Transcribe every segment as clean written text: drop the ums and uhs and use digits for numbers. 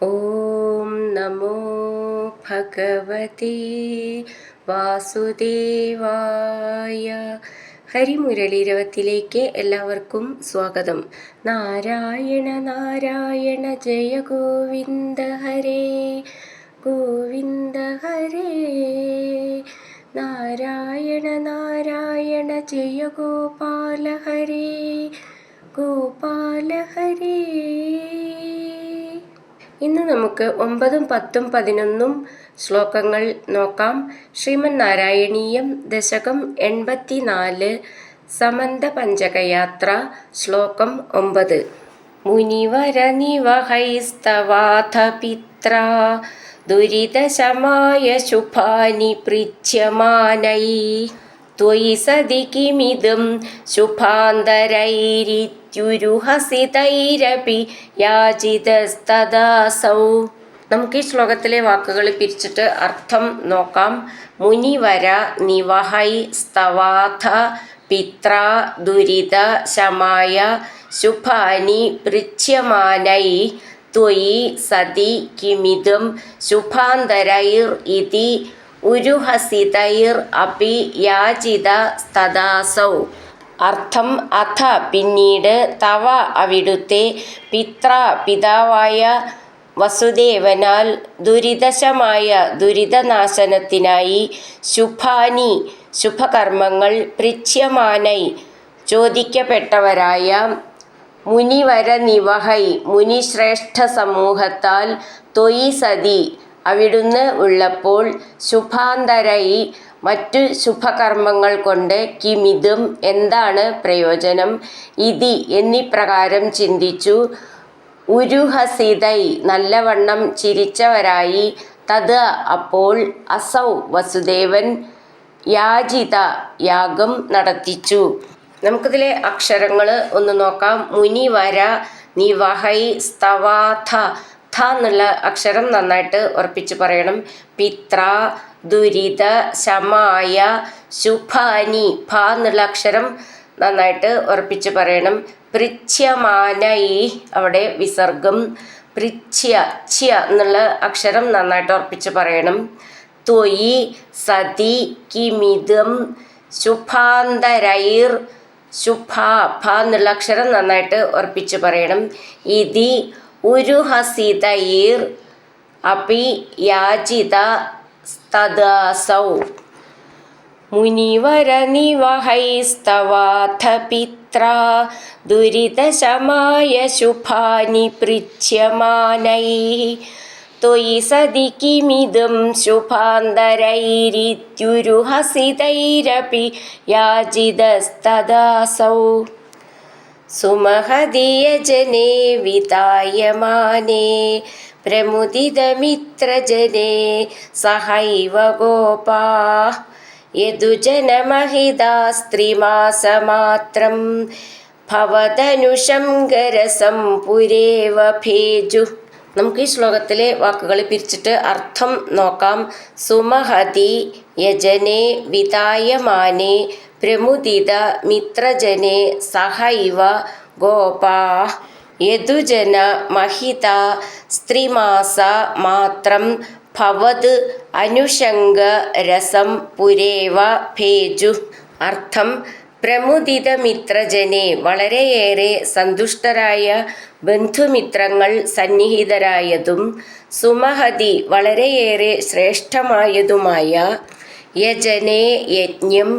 ഓം നമോ ഭഗവതേ വാസുദേവായ. ഹരിമുരളീരവത്തിലേക്ക് എല്ലാവർക്കും സ്വാഗതം. നാരായണ നാരായണ ജയ ഗോവിന്ദ ഹരേ ഗോവിന്ദ ഹരേ. നാരായണ നാരായണ ജയ ഗോപാല ഹരേ ഗോപാല ഹരേ. ഇന്ന് നമുക്ക് 9, 10, 11 ശ്ലോകങ്ങൾ നോക്കാം. ശ്രീമന് നാരായണീയം ദശകം 84 സമന്ത പഞ്ചകയാത്ര ശ്ലോകം 9. മുനിവര നിവഹൈസ്തവാഥ പിത്രാ ദുരിതശമായ ശുഭാനി പൃച്ഛമാനൈ ത്വയി സതി കിമിദം ശുഭാന്തരൈരിത്യുരുഹസിതൈരപി യാചിതസ്തദാസൗ. നമുക്ക് ഈ ശ്ലോകത്തിലെ വാക്കുകൾ പിരിച്ചിട്ട് അർത്ഥം നോക്കാം. മുനിവര നിവഹൈ സ്തവാഥ പിത്രാ ദുരിത ശമായ ശുഭാനി പൃച്ഛമാനൈ ത്വയി സതി കിമിദം ശുഭാന്തരൈർ ഇതി ഉരുഹസിതൈർ അപി യാചിത സ്തദാസൗ. അർത്ഥം: അഥ പിന്നീട്, തവ അവിടുത്തെ, പിത്ര പിതാവായ വസുദേവനാൽ, ദുരിതശമായ ദുരിതനാശനത്തിനായി, ശുഭാനി ശുഭകർമ്മങ്ങൾ, പൃച്ഛമാനൈ ചോദിക്കപ്പെട്ടവരായ, മുനിവര നിവഹൈ മുനിശ്രേഷ്ഠ സമൂഹത്താൽ, ത്വയി സതി അവിടുന്ന് ഉള്ളപ്പോൾ, ശുഭാന്തരൈ മറ്റു ശുഭകർമ്മങ്ങൾ കൊണ്ട്, കിമിദം എന്താണ് പ്രയോജനം, ഇതി എന്നിപ്രകാരം ചിന്തിച്ചു, ഉരുഹസിതൈ നല്ലവണ്ണം ചിരിച്ചവരായി, തത് അപ്പോൾ, അസൗ വസുദേവൻ, യാചിത യാഗം നടത്തിച്ചു. നമുക്കിതിലെ അക്ഷരങ്ങൾ ഒന്ന് നോക്കാം. മുനിവര നിവഹൈ സ്തവാഥ. ഥ എന്നുള്ള അക്ഷരം നന്നായിട്ട് ഉറപ്പിച്ച് പറയണം. പിത്ര ദുരിത ശമായ ശുഭാനി. ഭ എന്നുള്ള അക്ഷരം നന്നായിട്ട് ഉറപ്പിച്ച് പറയണം. പൃച്ഛമാനൈ അവിടെ വിസർഗം. പൃച്ഛ്യ ച്ഛ്യ എന്നുള്ള അക്ഷരം നന്നായിട്ട് ഉറപ്പിച്ച് പറയണം. ത്വയി സതി കിമിദം ശുഭാന്തരൈർ. ശുഭ ഭ എന്നുള്ള അക്ഷരം നന്നായിട്ട് ഉറപ്പിച്ച് പറയണം. ഇതി ഉരുഹസിതൈർ അപി യാചിത സ്തദാസൗ. മുനിവര നിവഹൈസ്തവാഥ പിത്രാ ദുരിതശമായ ശുഭാനി പൃച്ഛമാനൈ ത്വയി സതി കിമിദം ശുഭാന്തരൈരിത്യുരുഹസിതൈരപി യാചിതസ്തദാസൗ. സുമഹദീയജനേ വിതായമാനേ പ്രമുദിതമിത്രജനേ സഹൈവ ഗോപാ യദുജനമഹിതാസ്ത്രീമാസമാത്രം ഭവതനുശങ്കരസം പുരേവ ഭേജു. നമുക്ക് ഈ ശ്ലോകത്തിലെ വാക്കുകൾ പിരിച്ചിട്ട് അർത്ഥം നോക്കാം. സുമഹതി യജനേ വിതായമാനേ പ്രമുദിത മിത്രജനേ സഹൈവ ഗോപാ യദുജന മഹിത സ്ത്രീമാസ മാത്രം ഭവത് അനുഷംഗ രസം പുരേവ ഭേജു. അർത്ഥം: പ്രമുദിത മിത്രജനെ വളരെയേറെ സന്തുഷ്ടരായ ബന്ധുമിത്രങ്ങൾ സന്നിഹിതരായതും, സുമഹതി വളരെയേറെ ശ്രേഷ്ഠമായതുമായ, യജനേ യജ്ഞം,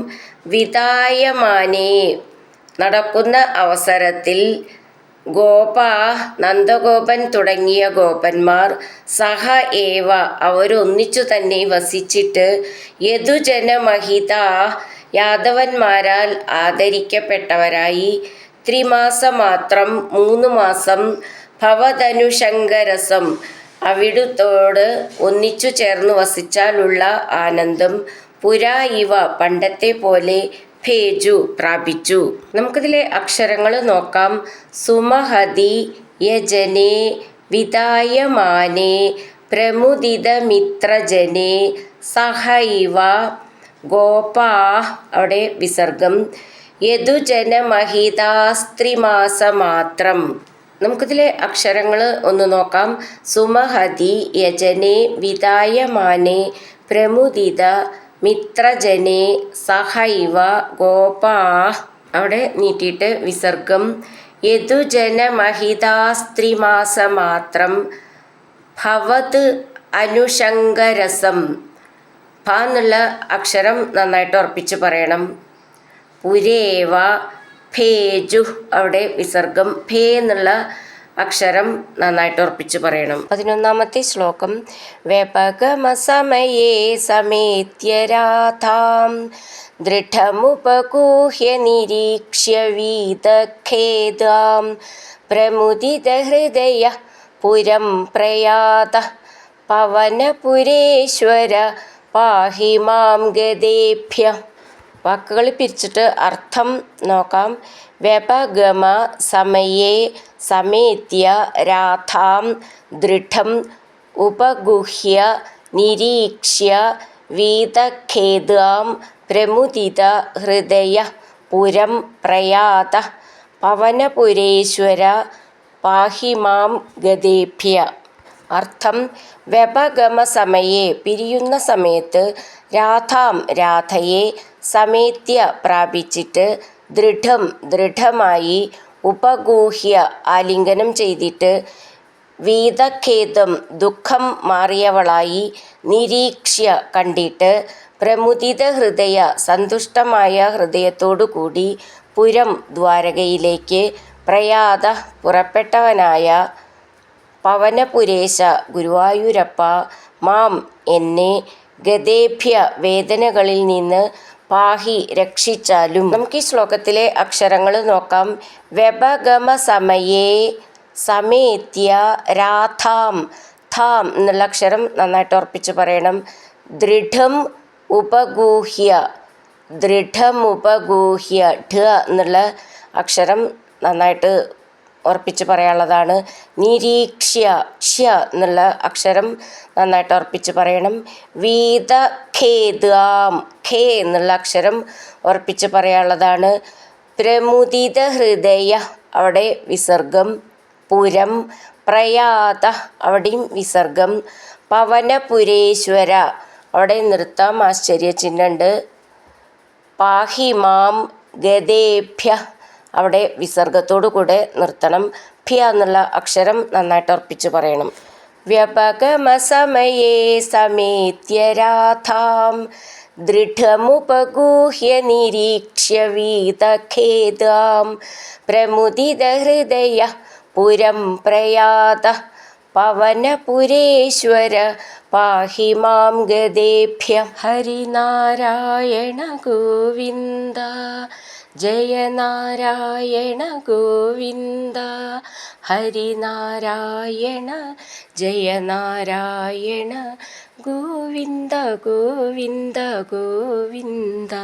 വിതായമാനേ നടക്കുന്ന അവസരത്തിൽ, ഗോപാ നന്ദഗോപൻ തുടങ്ങിയ ഗോപന്മാർ, സഹ ഏവ അവരൊന്നിച്ചു തന്നെ വസിച്ചിട്ട്, യദുജനമഹിത യാദവന്മാരാൽ ആദരിക്കപ്പെട്ടവരായി, ത്രിമാസമാത്രം 3 മാസം, ഭവതനുശങ്കരസം അവിടുത്തോട് ഒന്നിച്ചു ചേർന്ന് വസിച്ചാലുള്ള ആനന്ദം, പുരാ ഇവ പണ്ടത്തെ പോലെ, ഭേജു പ്രാപിച്ചു. നമുക്കിതിലെ അക്ഷരങ്ങൾ നോക്കാം. സുമഹതി യജനേ വിതായമാനേ പ്രമുദിതമിത്രജനേ സഹൈവ ഗോപാ അവിടെ വിസർഗം യദുജനമഹിതാസ്ത്രീമാസമാത്രം. നമുക്കിതിലെ അക്ഷരങ്ങൾ ഒന്ന് നോക്കാം. സുമഹതി യജനെ വിദായമാനെ പ്രമുദിത മിത്രജനെ സഹൈവ ഗോപാ. അവിടെ നീട്ടിയിട്ട് വിസർഗം. യദുജനമഹിതാസ്ത്രിമാസമാത്രം ഭവത് അനുഷംഗരസം. ഭ എന്നുള്ള അക്ഷരം നന്നായിട്ട് ഉറപ്പിച്ച് പറയണം. പുരേവ ഭേജു. അവിടെ വിസർഗം. ഭേ എന്നുള്ള അക്ഷരം നന്നായിട്ട് ഉറപ്പിച്ച് പറയണം. 11ാമത്തെ ശ്ലോകം. വ്യപഗമസമയേ സമേത്യ രാധാം ദൃഢമുപഗൂഹ്യ നിരീക്ഷ്യ വീതഖേദാം പ്രമുദിതഹൃദയ പുരം പ്രയാത പവനപുരേശ്വര പാഹി മാം ഗതേഭ്യ. വാക്കുകൾ പിരിച്ചിട്ട് അർത്ഥം നോക്കാം. വ്യപഗമ സമയേ സമേത്യ രാധാം ദൃഢം ഉപഗുഹ്യ നിരീക്ഷ്യ വീതഖേദാം പ്രമുദിത ഹൃദയ പുരം പ്രയാത പവനപുരേശ്വര പാഹി മാം ഗതേഭ്യ. അർത്ഥം. വ്യപഗമ സമയേ പിരിയുന്ന സമയത്ത്, രാധാം രാധയെ, സമേത്യ പ്രാപിച്ചിട്ട്, ദൃഢം ദൃഢമായി, ഉപഗൂഹ്യ ആലിംഗനം ചെയ്തിട്ട്, വീതഖേദം ദുഃഖം മാറിയവളായി, നിരീക്ഷ്യ കണ്ടിട്ട്, പ്രമുദിത ഹൃദയ സന്തുഷ്ടമായ ഹൃദയത്തോടുകൂടി, പുരം ദ്വാരകയിലേക്ക്, പ്രയാത പുറപ്പെട്ടവനായ, പവനപുരേശ ഗുരുവായൂരപ്പ, മാം എന്നെ, ഗതേഭ്യ വേദനകളിൽ നിന്ന്, പാഹി രക്ഷിച്ചാലും. നമുക്ക് ഈ ശ്ലോകത്തിലെ അക്ഷരങ്ങൾ നോക്കാം. വ്യപഗമ സമയേ സമേത്യ രാധാം. ധാം എന്നുള്ള അക്ഷരം നന്നായിട്ട് ഉറപ്പിച്ച് പറയണം. ദൃഢം ഉപഗൂഹ്യ. ദൃഢമുപഗൂഹ്യ. ഢ എന്നുള്ള അക്ഷരം നന്നായിട്ട് ഉറപ്പിച്ച് പറയാനുള്ളതാണ്. നിരീക്ഷ്യ. ക്ഷ്യ എന്നുള്ള അക്ഷരം നന്നായിട്ട് ഉറപ്പിച്ച് പറയണം. വീതഖേദാം. ഖേ എന്നുള്ള അക്ഷരം ഉറപ്പിച്ച് പറയാനുള്ളതാണ്. പ്രമുദിത ഹൃദയ. അവിടെ വിസർഗം. പുരം പ്രയാത. അവിടെയും വിസർഗം. പവനപുരേശ്വര. അവിടെ നിർത്താം, ആശ്ചര്യചിഹ്നമുണ്ട്. പാഹി മാം ഗതേഭ്യ. അവിടെ വിസർഗത്തോടു കൂടെ നിർത്തണം. ഭ്യ എന്നുള്ള അക്ഷരം നന്നായിട്ട് ഉറപ്പിച്ച് പറയണം. വ്യപഗമ സമയേ സമേത്യ രാധാം ദൃഢമുപഗൂഹ്യ നിരീക്ഷ്യ വീതഖേദാം പ്രമുദിത ഹൃദയ പുരം പ്രയാത പവനപുരേശ്വര പാഹി മാം ഗതേഭ്യ. ഹരിനാരായണ ഗോവിന്ദ ജയ നാരായണ ഗോവിന്ദ. ഹരിനാരായണ ജയ നാരായണ ഗോവിന്ദ ഗോവിന്ദ ഗോവിന്ദ.